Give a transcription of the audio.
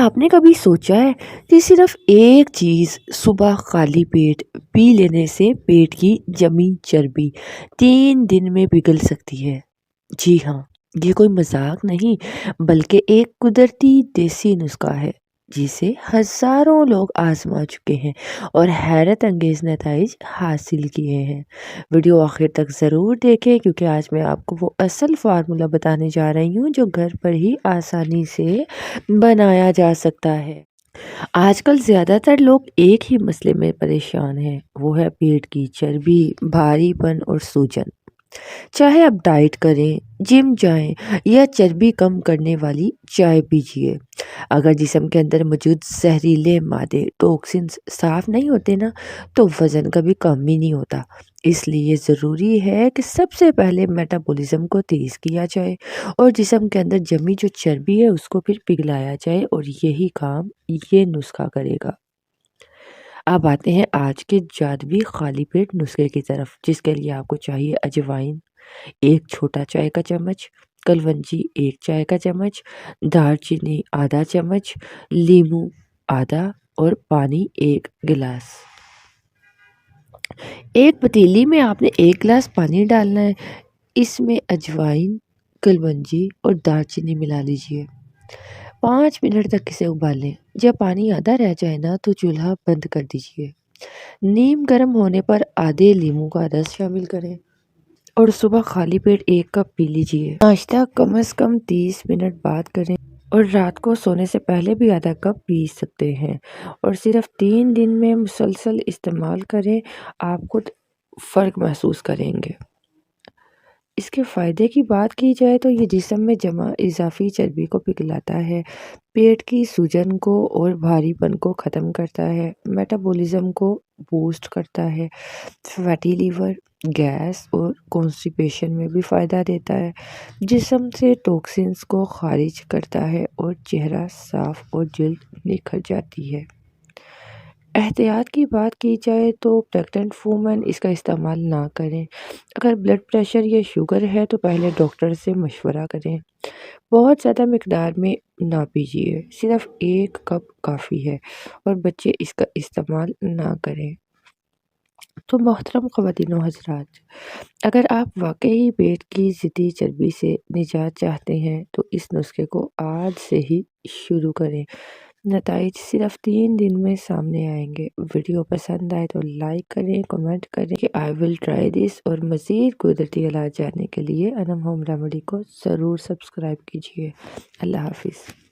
آپ نے کبھی سوچا ہے کہ صرف ایک چیز صبح خالی پیٹ پی لینے سے پیٹ کی جمی چربی 3 دن میں پگھل سکتی ہے؟ جی ہاں، یہ کوئی مذاق نہیں بلکہ ایک قدرتی دیسی نسخہ ہے جسے ہزاروں لوگ آزما چکے ہیں اور حیرت انگیز نتائج حاصل کیے ہیں۔ ویڈیو آخر تک ضرور دیکھیں کیونکہ آج میں آپ کو وہ اصل فارمولا بتانے جا رہی ہوں جو گھر پر ہی آسانی سے بنایا جا سکتا ہے۔ آج کل زیادہ تر لوگ ایک ہی مسئلے میں پریشان ہیں، وہ ہے پیٹ کی چربی، بھاری پن اور سوجن۔ چاہے آپ ڈائٹ کریں، جم جائیں یا چربی کم کرنے والی چائے پیجیے، اگر جسم کے اندر موجود زہریلے مادے ٹوکسنز صاف نہیں ہوتے نا تو وزن کبھی کم ہی نہیں ہوتا۔ اس لیے ضروری ہے کہ سب سے پہلے میٹابولزم کو تیز کیا جائے اور جسم کے اندر جمی جو چربی ہے اس کو پھر پگھلایا جائے، اور یہی کام یہ نسخہ کرے گا۔ اب آتے ہیں آج کے جادوی خالی پیٹ نسخے کی طرف، جس کے لیے آپ کو چاہیے اجوائن 1 چھوٹا چائے کا چمچ، کلونجی 1 چائے کا چمچ، دار چینی آدھا چمچ، لیموں آدھا اور پانی 1 گلاس۔ ایک پتیلی میں آپ نے 1 گلاس پانی ڈالنا ہے، اس میں اجوائن، کلونجی اور دار چینی ملا لیجیے۔ 5 منٹ تک اسے ابالیں۔ جب پانی آدھا رہ جائے نا تو چولہا بند کر دیجیے۔ نیم گرم ہونے پر آدھے لیموں کا رس شامل کریں اور صبح خالی پیٹ 1 کپ پی لیجیے۔ ناشتہ کم از کم 30 منٹ بعد کریں اور رات کو سونے سے پہلے بھی آدھا کپ پی سکتے ہیں، اور صرف 3 دن میں مسلسل استعمال کریں، آپ خود فرق محسوس کریں گے۔ اس کے فائدے کی بات کی جائے تو یہ جسم میں جمع اضافی چربی کو پگھلاتا ہے، پیٹ کی سوجن کو اور بھاری پن کو ختم کرتا ہے، میٹابولزم کو بوسٹ کرتا ہے، فیٹی لیور، گیس اور کانسٹیپیشن میں بھی فائدہ دیتا ہے، جسم سے ٹاکسنز کو خارج کرتا ہے اور چہرہ صاف اور جلد نکھر جاتی ہے۔ احتیاط کی بات کی جائے تو پریگننٹ وومن اس کا استعمال نہ کریں۔ اگر بلڈ پریشر یا شوگر ہے تو پہلے ڈاکٹر سے مشورہ کریں۔ بہت زیادہ مقدار میں نہ پیجیے، صرف 1 کپ کافی ہے، اور بچے اس کا استعمال نہ کریں۔ تو محترم خواتین و حضرات، اگر آپ واقعی پیٹ کی ضدی چربی سے نجات چاہتے ہیں تو اس نسخے کو آج سے ہی شروع کریں۔ نتائج صرف 3 دن میں سامنے آئیں گے۔ ویڈیو پسند آئے تو لائک کریں، کمنٹ کریں کہ I will try this، اور مزید قدرتی علاج جاننے کے لیے انم ہوم ریمیڈی کو ضرور سبسکرائب کیجیے۔ اللہ حافظ۔